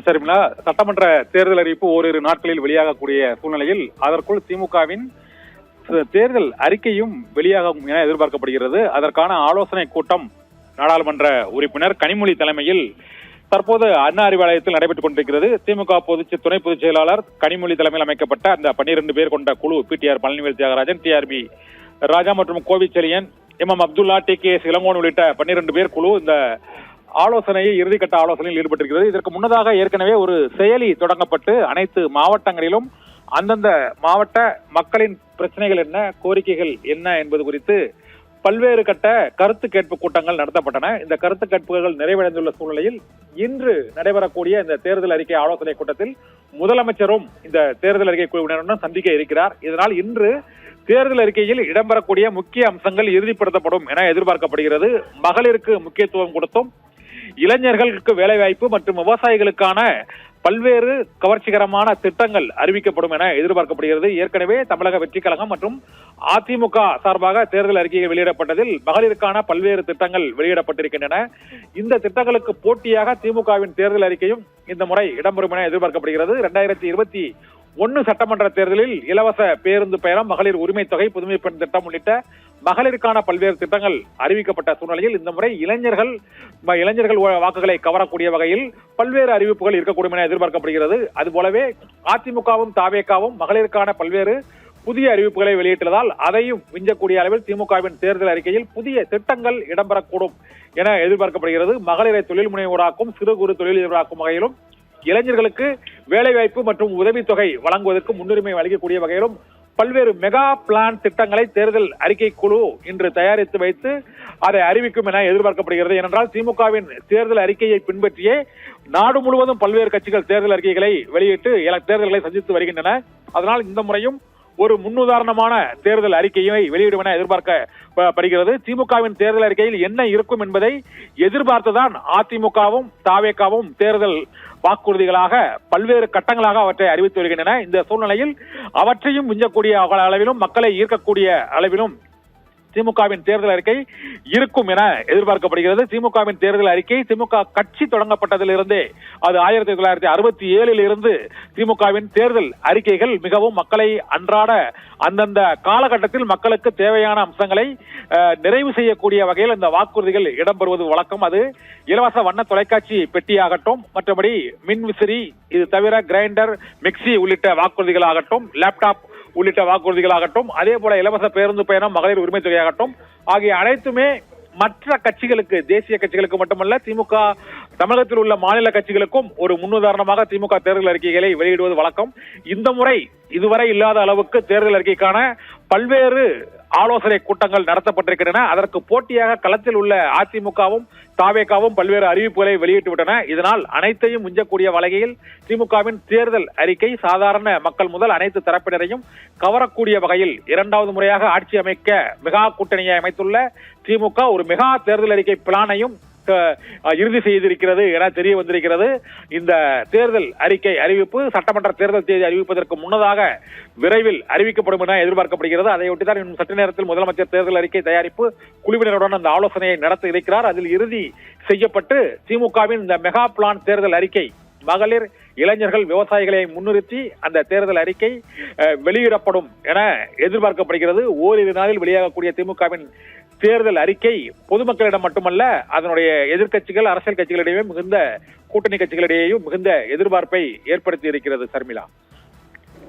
சரிங்களா, சட்டமன்ற தேர்தல் அறிவிப்பு ஓரிரு நாட்களில் வெளியாகக்கூடிய சூழ்நிலையில் அதற்குள் திமுகவின் தேர்தல் அறிக்கையும் வெளியாகும் என எதிர்பார்க்கப்படுகிறது. அதற்கான ஆலோசனை கூட்டம் நாடாளுமன்ற உறுப்பினர் கனிமொழி தலைமையில் தற்போது அண்ணா அறிவாலயத்தில் நடைபெற்றுக் கொண்டிருக்கிறது. திமுக துணை பொதுச் செயலாளர் கனிமொழி தலைமையில் அமைக்கப்பட்ட அந்த 12 பேர் கொண்ட குழு, பிடிஆர் பழனிவேல் தியாகராஜன், டிஆர்பி ராஜா மற்றும் கோவிச்செழியன், எம் அப்துல்லா, டிகேஎஸ் இளங்கோன் உள்ளிட்ட 12 பேர் குழு இந்த ஆலோசனையை இறுதிக்கட்ட ஆலோசனையில் ஈடுபட்டிருக்கிறது. இதற்கு முன்னதாக ஏற்கனவே ஒரு செயலி தொடங்கப்பட்டு அனைத்து மாவட்டங்களிலும் அந்தந்த மாவட்ட மக்களின் பிரச்சனைகள் என்ன, கோரிக்கைகள் என்ன என்பது குறித்து பல்வேறு கட்ட கருத்து கேட்பு கூட்டங்கள் நடத்தப்பட்டன. இந்த கருத்து கேட்புகள் நிறைவடைந்துள்ள சூழ்நிலையில் இன்று நடைபெறக்கூடிய இந்த தேர்தல் அறிக்கை ஆலோசனை கூட்டத்தில் முதலமைச்சரும் இந்த தேர்தல் அறிக்கை குழுவினருடன் சந்திக்க இருக்கிறார். இதனால் இன்று தேர்தல் அறிக்கையில் இடம்பெறக்கூடிய முக்கிய அம்சங்கள் இறுதிப்படுத்தப்படும் என எதிர்பார்க்கப்படுகிறது. மகளிருக்கு முக்கியத்துவம் கொடுத்தும் இளைஞர்களுக்கு வேலைவாய்ப்பு மற்றும் விவசாயிகளுக்கான பல்வேறு கவர்ச்சிகரமான திட்டங்கள் அறிவிக்கப்படும் என எதிர்பார்க்கப்படுகிறது. ஏற்கனவே தமிழக வெற்றிக் கழகம் மற்றும் அதிமுக சார்பாக தேர்தல் அறிக்கைகள் வெளியிடப்பட்டதில் மகளிருக்கான பல்வேறு திட்டங்கள் வெளியிடப்பட்டிருக்கின்றன. இந்த திட்டங்களுக்கு போட்டியாக திமுகவின் தேர்தல் அறிக்கையும் இந்த முறை இடம்பெறும் என எதிர்பார்க்கப்படுகிறது. 2021 சட்டமன்ற தேர்தலில் இலவச பேருந்து பயணம், மகளிர் உரிமை தொகை, புதுமை பெண் திட்டம் உள்ளிட்ட மகளிருக்கான பல்வேறு திட்டங்கள் அறிவிக்கப்பட்ட சூழ்நிலையில் இந்த முறை இளைஞர்கள் வாக்குகளை கவரக்கூடிய வகையில் பல்வேறு அறிவிப்புகள் இருக்கக்கூடும் என எதிர்பார்க்கப்படுகிறது. அதுபோலவே அதிமுகவும் தாவேகாவும் மகளிருக்கான பல்வேறு புதிய அறிவிப்புகளை வெளியிட்டுள்ளதால் அதையும் விஞ்சக்கூடிய அளவில் திமுகவின் தேர்தல் அறிக்கையில் புதிய திட்டங்கள் இடம்பெறக்கூடும் என எதிர்பார்க்கப்படுகிறது. மகளிரை தொழில் முனைவோராக்கும், சிறு குறு தொழிலதிபராக்கும் வகையிலும், இளைஞர்களுக்கு வேலைவாய்ப்பு மற்றும் உதவித்தொகை வழங்குவதற்கு முன்னுரிமை வழங்கக்கூடிய வகையிலும் பல்வேறு மெகா பிளான் திட்டங்களை தேர்தல் அறிக்கை குழு இன்று தயாரித்து வைத்து அதை அறிவிக்கும் என எதிர்பார்க்கப்படுகிறது. ஏனென்றால் திமுகவின் தேர்தல் அறிக்கையை பின்பற்றியே நாடு முழுவதும் பல்வேறு கட்சிகள் தேர்தல் அறிக்கைகளை வெளியிட்டு தேர்தல்களை சந்தித்து வருகின்றன. அதனால் இந்த முறையும் ஒரு முன்னுதாரணமான தேர்தல் அறிக்கையை வெளியிடும் என எதிர்பார்க்கப்படுகிறது. திமுகவின் தேர்தல் அறிக்கையில் என்ன இருக்கும் என்பதை எதிர்பார்த்துதான் அதிமுகவும் தாவேகாவும் தேர்தல் வாக்குறுதிகளாக பல்வேறு கட்டங்களாக அவற்றை அறிவித்து வருகின்றன. இந்த சூழ்நிலையில் அவற்றையும் விஞ்சக்கூடிய அளவிலும் மக்களை ஈர்க்கக்கூடிய அளவிலும் திமுகவின் தேர்தல் அறிக்கை இருக்கும் என எதிர்பார்க்கப்படுகிறது. திமுகவின் தேர்தல் அறிக்கை திமுக கட்சி தொடங்கப்பட்டதிலிருந்தே, அது 1967 இருந்து திமுகவின் தேர்தல் அறிக்கைகள் மிகவும் மக்களை அன்றாட அந்தந்த காலகட்டத்தில் மக்களுக்கு தேவையான அம்சங்களை நிறைவு செய்யக்கூடிய வகையில் இந்த வாக்குறுதிகள் இடம்பெறுவது வழக்கம். அது இலவச வண்ண தொலைக்காட்சி பெட்டியாகட்டும், மற்றபடி மின் விசிறி, இது தவிர கிரைண்டர், மிக்சி உள்ளிட்ட வாக்குறுதிகள் ஆகட்டும், லேப்டாப் உள்ளிட்ட வாக்குறுதிகளாகட்டும், அதே போல இலவச பேருந்து பயணம், மகளிர் உரிமை தொகையாகட்டும் ஆகிய அனைத்துமே மற்ற கட்சிகளுக்கு, தேசிய கட்சிகளுக்கு மட்டுமல்ல, திமுக தமிழகத்தில் உள்ள மாநில கட்சிகளுக்கும் ஒரு முன்னுதாரணமாக திமுக தேர்தல் அறிக்கைகளை வெளியிடுவது வழக்கம். இந்த முறை இதுவரை இல்லாத அளவுக்கு தேர்தல் அறிக்கைக்கான பல்வேறு ஆலோசனை கூட்டங்கள் நடத்தப்பட்டிருக்கின்றன. அதற்கு போட்டியாக களத்தில் உள்ள அதிமுகவும் தாவேகாவும் பல்வேறு அறிவிப்புகளை வெளியிட்டு விட்டன. இதனால் அனைத்தையும் மிஞ்சக்கூடிய வகையில் திமுகவின் தேர்தல் அறிக்கை சாதாரண மக்கள் முதல் அனைத்து தரப்பினரையும் கவரக்கூடிய வகையில் இரண்டாவது முறையாக ஆட்சி அமைக்க மெகா கூட்டணியை அமைத்துள்ள திமுக ஒரு மெகா தேர்தல் அறிக்கை பிளானையும் இறுதி செய்திருக்கிறது என தெரிய வந்திருக்கிறது. இந்த தேர்தல் அறிக்கை அறிவிப்பு சட்டமன்ற தேர்தல் தேதி அறிவிப்பதற்கு முன்னதாக விரைவில் அறிவிக்கப்படும் என எதிர்பார்க்கப்படுகிறது. அதையொட்டிதான் இன்னும் சற்று நேரத்தில் முதலமைச்சர் தேர்தல் அறிக்கை தயாரிப்பு குழுவினருடன் அந்த ஆலோசனையை நடத்த இருக்கிறார். அதில் இறுதி செய்யப்பட்டு திமுகவின் இந்த மெகா பிளான் தேர்தல் அறிக்கை, மகளிர், இளைஞர்கள், விவசாயிகளை முன்னிறுத்தி அந்த தேர்தல் அறிக்கை வெளியிடப்படும் என எதிர்பார்க்கப்படுகிறது. ஓரிரு நாளில் வெளியாகக்கூடிய திமுகவின் தேர்தல் அறிக்கை பொதுமக்களிடம் மட்டுமல்ல, அதனுடைய எதிர்க்கட்சிகள், அரசியல் கட்சிகளிடையே மிகுந்த கூட்டணி கட்சிகளிடையேயும் மிகுந்த எதிர்பார்ப்பை ஏற்படுத்தி இருக்கிறது. சர்மிளா.